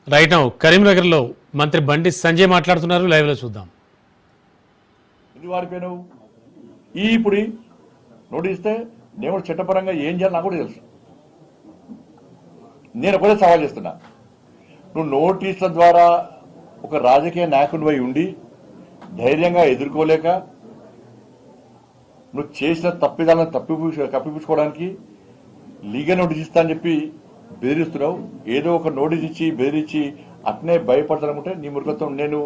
Right now కరీంనగర్లో మంత్రి బండి సంజయ్ మాట్లాడుతున్నారు. లైవ్ లో చూద్దాం. ఇది వారిపోయినావు ఇప్పుడు నోటీస్ ఇస్తే నేను చట్టపరంగా ఏం చేయాలి నాకు కూడా తెలుసు. నేను ఒకటే సవాల్ చేస్తున్నా, నువ్వు నోటీసుల ద్వారా ఒక రాజకీయ నాయకుడిపై ఉండి ధైర్యంగా ఎదుర్కోలేక నువ్వు చేసిన తప్పిదాలను కప్పిపుచ్చుకోవడానికి లీగల్ నోటీస్ ఇస్తా అని చెప్పి బెదిరిస్తున్నావు. ఏదో ఒక నోటీస్ ఇచ్చి బెదిరించి అట్నే భయపడతానుకుంటే నీ మురుగత్వం. నేను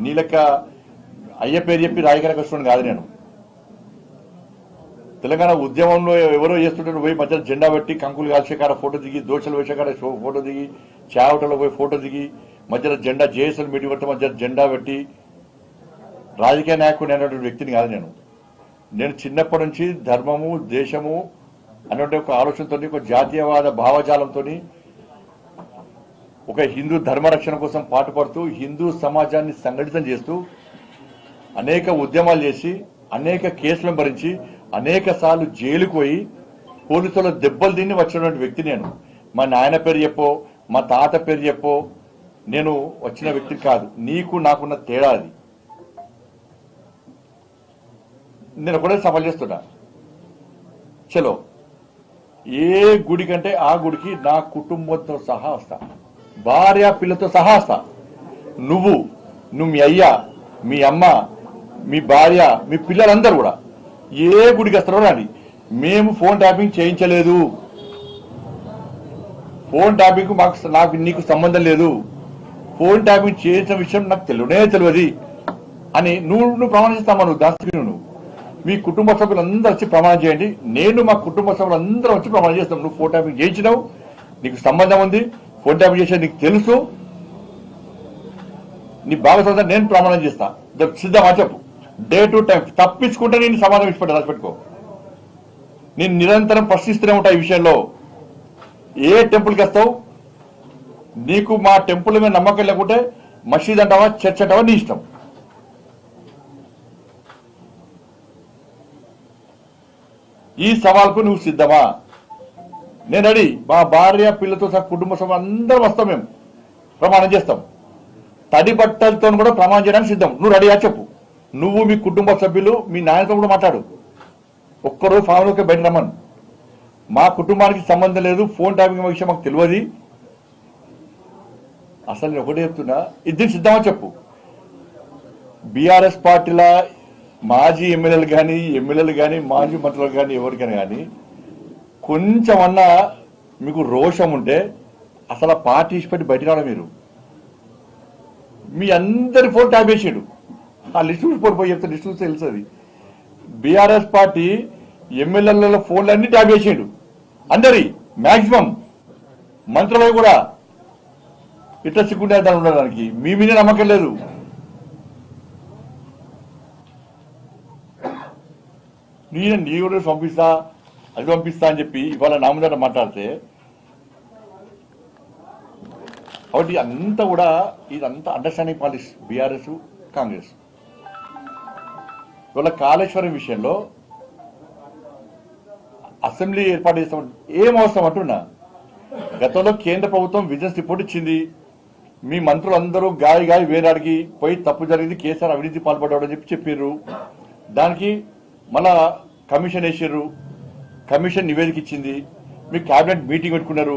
నీ లెక్క అయ్య పేరు చెప్పి రాజకీయ కష్టం కాదు. నేను తెలంగాణ ఉద్యమంలో ఎవరో చేస్తుంటే పోయి మధ్య జెండా పెట్టి కంకులు కాల్చే కాడ ఫోటో దిగి, దోషలు వేసే కాడ ఫోటో దిగి, చావటలో పోయి ఫోటో దిగి, మధ్యలో జెండా జేఎస్ఎల్ మీటింగ్ పెట్టి మధ్య జెండా పెట్టి రాజకీయ నాయకుడు అనేటువంటి వ్యక్తిని కాదు. నేను చిన్నప్పటి నుంచి ధర్మము దేశము అనే ఒక ఆలోచనతో, ఒక జాతీయవాద భావజాలంతో, ఒక హిందూ ధర్మరక్షణ కోసం పాటుపడుతూ హిందూ సమాజాన్ని సంఘటితం చేస్తూ అనేక ఉద్యమాలు చేసి అనేక కేసులను భరించి అనేక సార్లు జైలుకు పోయి పోలీసుల దెబ్బలు తిని వచ్చినటువంటి వ్యక్తి నేను. మా నాయన పేరు చెప్పో మా తాత పేరు చెప్పో నేను వచ్చిన వ్యక్తి కాదు. నీకు నాకున్న తేడా అది. నేను ఒకటే సవాల్ చేస్తున్నా, చలో ఏ గుడి కంటే ఆ గుడికి నా కుటుంబంతో సహా వస్తా, భార్య పిల్లతో సహా వస్తా. నువ్వు మీ అయ్యా, మీ అమ్మ, మీ భార్య, మీ పిల్లలందరూ కూడా ఏ గుడికి వస్తారో రాని. మేము ఫోన్ ట్యాపింగ్ చేయించలేదు. ఫోన్ ట్యాపింగ్ నాకు నీకు సంబంధం లేదు. ఫోన్ ట్యాపింగ్ చేసిన విషయం నాకు తెలియదు అని నువ్వు ప్రమాణం చేస్తామా? నువ్వు దానికి నువ్వు మీ కుటుంబ సభ్యులందరూ వచ్చి ప్రమాణం చేయండి. నేను మా కుటుంబ సభ్యులందరూ వచ్చి ప్రమాణం చేస్తాం. నువ్వు ఫోన్ ట్యాపింగ్ చేయించినావు, నీకు సంబంధం ఉంది, ఫోన్ ట్యాపింగ్ చేసేది నీకు తెలుసు, నీ భాగస్వామ్యం నేను ప్రమాణం చేస్తా. సిద్ధమా చెప్పు. డే టు టైం తప్పించుకుంటే నేను సమాధానం ఇచ్చిపెట్టా. రాసిపెట్టుకో. నేను నిరంతరం ప్రశ్నిస్తూనే ఉంటా ఈ విషయంలో. ఏ టెంపుల్కి వస్తావు? నీకు మా టెంపుల్ మీద నమ్మకం లేకుంటే మసీద్ అంటావా, చర్చ్ అంటావా, నీ ఇష్టం. ఈ సవాల్కు నువ్వు సిద్ధమా? నేను రెడీ. మా భార్య పిల్లతో సహా కుటుంబ సభ్యులు అందరం వస్తాం. మేము ప్రమాణం చేస్తాం. తడి బట్టలతో కూడా ప్రమాణం చేయడానికి సిద్ధం. నువ్వు రెడీయా చెప్పు. నువ్వు మీ కుటుంబ సభ్యులు మీ నాయనతో కూడా మాట్లాడు. ఒక్కరోజు ఫామ్లోకి బయట రమ్మను. మా కుటుంబానికి సంబంధం లేదు, ఫోన్ ట్యాపింగ్ విషయం మాకు తెలియదు. అసలు నేను ఒకటే చెప్తున్నా, ఇద్దరు సిద్ధమా చెప్పు. బీఆర్ఎస్ పార్టీల మాజీ ఎమ్మెల్యేలు కానీ మాజీ మంత్రులు కానీ ఎవరికైనా కానీ కొంచెమన్నా మీకు రోషం ఉంటే అసలు ఆ పార్టీ ఇచ్చిపెట్టి బయట రావడం. మీరు మీ అందరి ఫోన్ ట్యాప్ చేసాడు. ఆ లిస్టు చూసిపోయి చెప్తే లిస్టు చూస్తే తెలుస్తుంది. బీఆర్ఎస్ పార్టీ ఎమ్మెల్యేల ఫోన్లన్నీ ట్యాప్ చేసాడు. అందరి మాక్సిమం మంత్రులు కూడా ఇట్లా సిగ్గుంటే దాన్ని ఉండడానికి మీ మీద నమ్మకం లేదు. నీ కూడా పంపిస్తా, అది పంపిస్తా అని చెప్పి ఇవాళ నా ముందర మాట్లాడితే, కాబట్టి అంతా కూడా ఇదంతా అండర్స్టాండింగ్ పాలిటిక్స్ బీఆర్ఎస్ కాంగ్రెస్. ఇవాళ కాళేశ్వరం విషయంలో అసెంబ్లీ ఏర్పాటు చేస్తాం ఏం అవసరం అంటున్నా. గతంలో కేంద్ర ప్రభుత్వం విజిలెన్స్ రిపోర్ట్ ఇచ్చింది. మీ మంత్రులందరూ గాయి వేరాడికి పోయి తప్పు జరిగింది, కేసీఆర్ అవినీతి పాల్పడ్డాడు అని చెప్పారు. దానికి మళ్ళా కమిషన్ వేసారు. కమిషన్ నివేదిక ఇచ్చింది. మీ క్యాబినెట్ మీటింగ్ పెట్టుకున్నారు.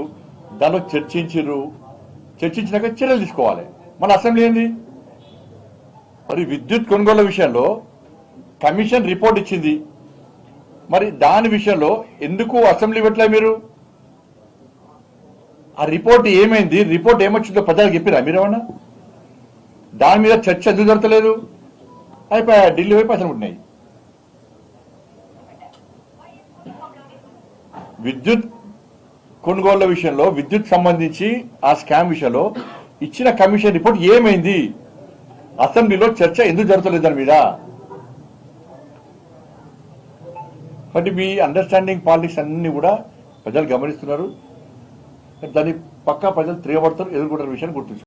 దానిలో చర్చించినాక చర్యలు తీసుకోవాలి. మన అసెంబ్లీ ఏంది? మరి విద్యుత్ కొనుగోలు విషయంలో కమిషన్ రిపోర్ట్ ఇచ్చింది. మరి దాని విషయంలో ఎందుకు అసెంబ్లీ పెట్టలే మీరు? ఆ రిపోర్ట్ ఏమైంది, రిపోర్ట్ ఏమొచ్చిందో ప్రజలకు చెప్పిరా మీరేమన్నా? దాని మీద చర్చ ఎందుకు జరగలేదు? అయిపోయా, ఢిల్లీ వైపు అసలు ఉంటున్నాయి. విద్యుత్ కొనుగోళ్ల విషయంలో, విద్యుత్ సంబంధించి ఆ స్కామ్ విషయంలో ఇచ్చిన కమిషన్ రిపోర్ట్ ఏమైంది? అసెంబ్లీలో చర్చ ఎందుకు జరుగుతలేదు దాని మీద? కాబట్టి మీ అండర్స్టాండింగ్ పాలిటిక్స్ అన్ని కూడా ప్రజలు గమనిస్తున్నారు. దాన్ని పక్కా ప్రజలు తిరగబడతారు, ఎదుర్కొంటారు విషయాన్ని గుర్తుంచుకోండి.